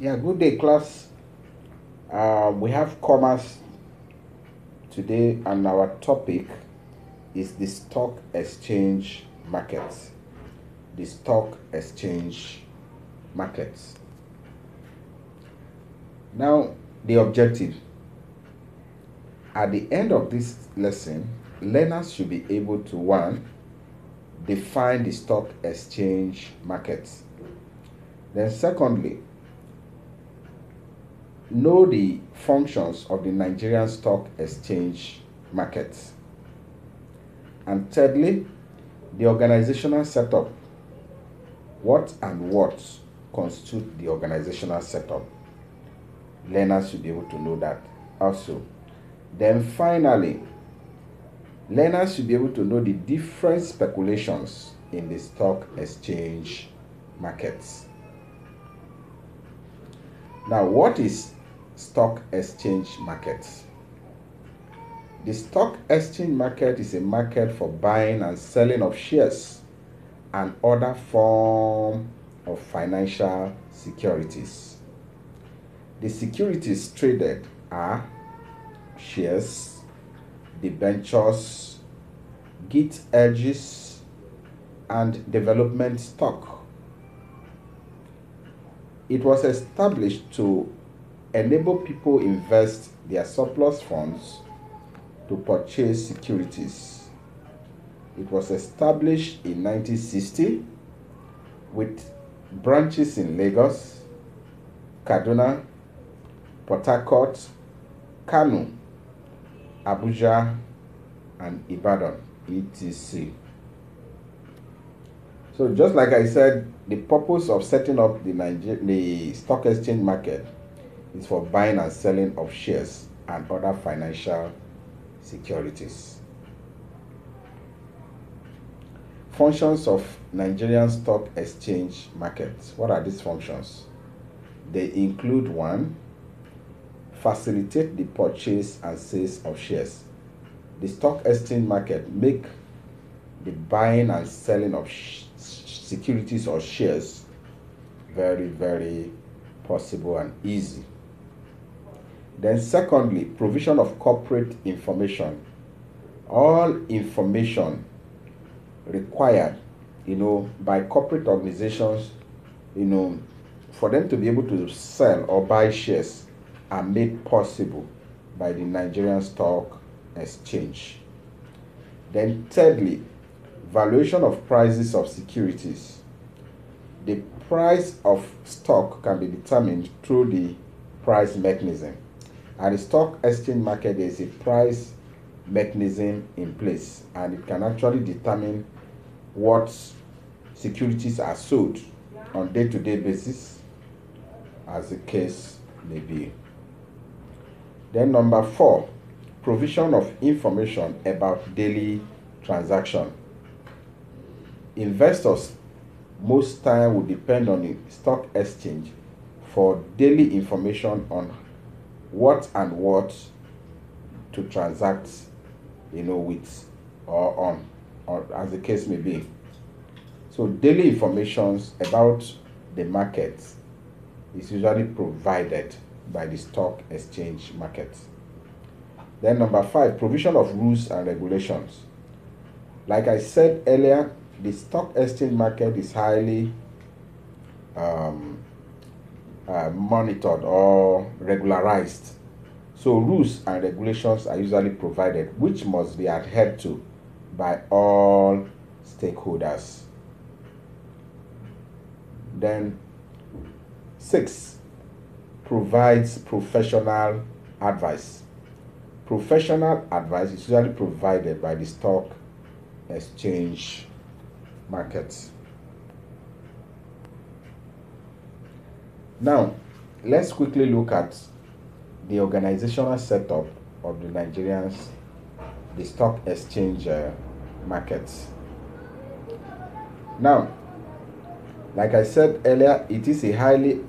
Yeah, good day, class. We have commerce today, and our topic is the stock exchange markets. The stock exchange markets. Now, the objective at the end of this lesson, learners should be able to one, define the stock exchange markets. Then, secondly, know the functions of the Nigerian stock exchange markets. And thirdly, the organizational setup. What and what constitute the organizational setup? Learners should be able to know that also. Then finally, learners should be able to know the different speculations in the stock exchange markets. Now, what is stock exchange markets? The stock exchange market is a market for buying and selling of shares and other form of financial securities. The securities traded are shares, debentures, gilt edges, and development stock. It was established to enable people invest their surplus funds to purchase securities. It was established in 1960 with branches in Lagos, Kaduna, Port Harcourt, Kano, Abuja, and Ibadan, etc. So just like I said, the purpose of setting up the stock exchange market is for buying and selling of shares and other financial securities. Functions of Nigerian stock exchange market. What are these functions? They include one, facilitate the purchase and sales of shares. The stock exchange market make the buying and selling of securities or shares very possible and easy. Then secondly, provision of corporate information. All information required, by corporate organizations, for them to be able to sell or buy shares are made possible by the Nigerian Stock Exchange. Then thirdly, valuation of prices of securities. The price of stock can be determined through the price mechanism. At the stock exchange market, there is a price mechanism in place, and it can actually determine what securities are sold on day-to-day basis, as the case may be. Then number 4, provision of information about daily transaction. Investors most time will depend on the stock exchange for daily information on what and what to transact, with or on, or as the case may be. So daily information about the market is usually provided by the stock exchange market. Then number 5, provision of rules and regulations. Like I said earlier, the stock exchange market is highly monitored or regularized. So rules and regulations are usually provided, which must be adhered to by all stakeholders. Then 6, provides professional advice. Professional advice is usually provided by the stock exchange markets. Now, let's quickly look at the organizational setup of the stock exchange markets. Now, like I said earlier, it is a highly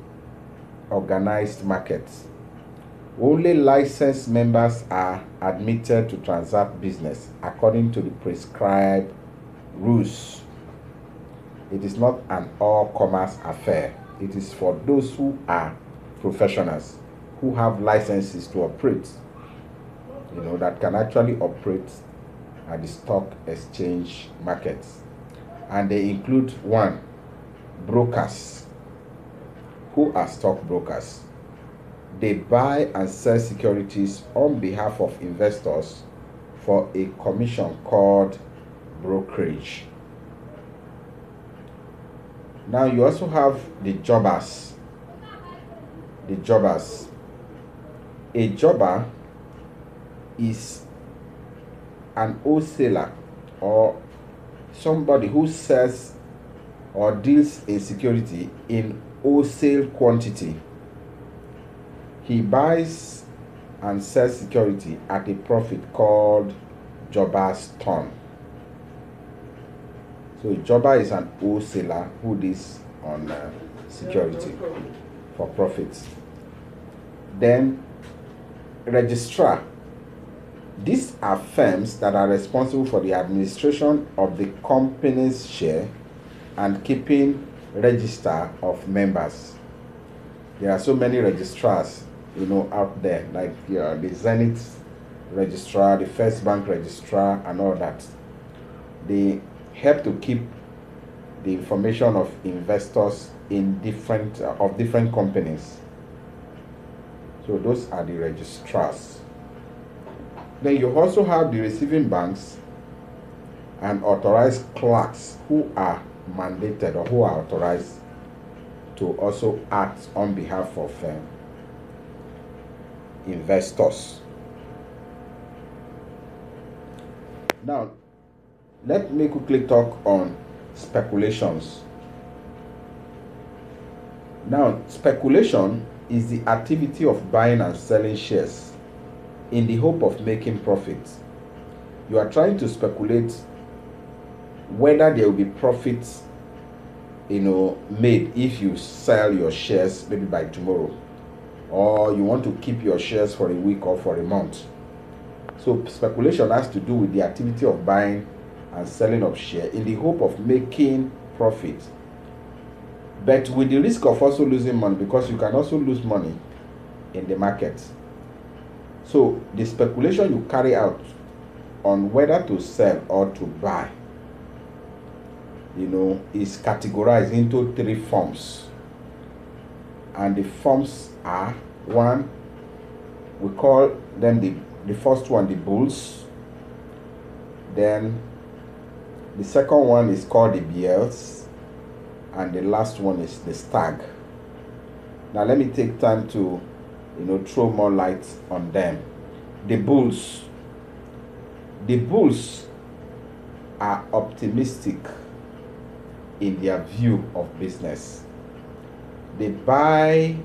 organized market. Only licensed members are admitted to transact business according to the prescribed rules. It is not an all-commerce affair. It is for those who are professionals who have licenses to operate, that can actually operate at the stock exchange markets. And they include one, brokers. Who are stockbrokers? They buy and sell securities on behalf of investors for a commission called brokerage. Now you also have the jobbers. The jobbers. A jobber is an wholesaler or somebody who sells or deals a security in wholesale quantity. He buys and sells security at a profit called jobber's turn. So a jobber is an wholesaler who deals on security for profits. Then registrar. These are firms that are responsible for the administration of the company's share and keeping register of members. There are so many registrars, out there, like the Zenith registrar, the First Bank registrar, and all that. They help to keep the information of investors in different companies. So those are the registrars. Then you also have the receiving banks and authorized clerks who are mandated or who are authorized to also act on behalf of investors. Now, let me quickly talk on speculations. Now, speculation is the activity of buying and selling shares in the hope of making profits. You are trying to speculate whether there will be profits, made if you sell your shares maybe by tomorrow, or you want to keep your shares for a week or for a month. So speculation has to do with the activity of buying and selling of share in the hope of making profit, but with the risk of also losing money, because you can also lose money in the market. So the speculation you carry out on whether to sell or to buy, is categorized into three forms. And the forms are: one, we call them the first one the bulls. Then the second one is called the bears, and the last one is the stag. Now let me take time to throw more light on them. The bulls. The bulls are optimistic in their view of business. They buy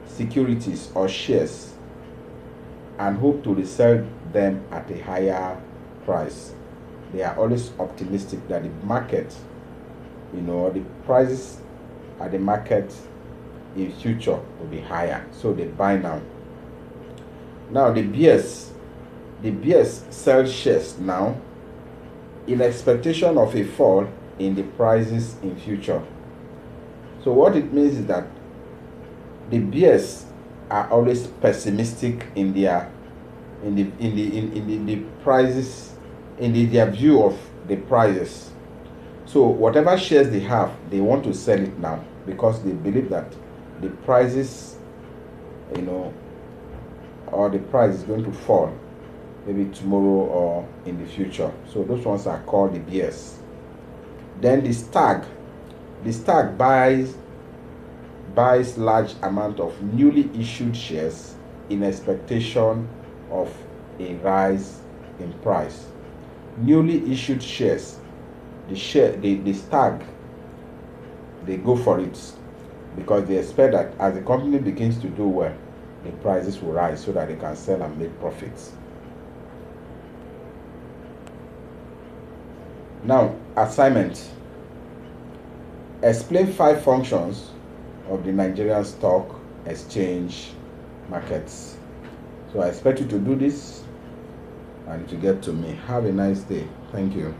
securities or shares and hope to resell them at a higher price. They are always optimistic that the market, the prices at the market in future will be higher, so they buy now. Now the bears sell shares now in expectation of a fall in the prices in future. So what it means is that the bears are always pessimistic in their prices, their view of the prices. So whatever shares they have, they want to sell it now because they believe that the prices, or the price is going to fall maybe tomorrow or in the future. So those ones are called the bears. Then the stag buys large amount of newly issued shares in expectation of a rise in price. Newly issued shares, the stag, they go for it because they expect that as the company begins to do well, the prices will rise so that they can sell and make profits. Now, assignment. Explain 5 functions of the Nigerian stock exchange markets. So I expect you to do this and to get to me. Have a nice day. Thank you.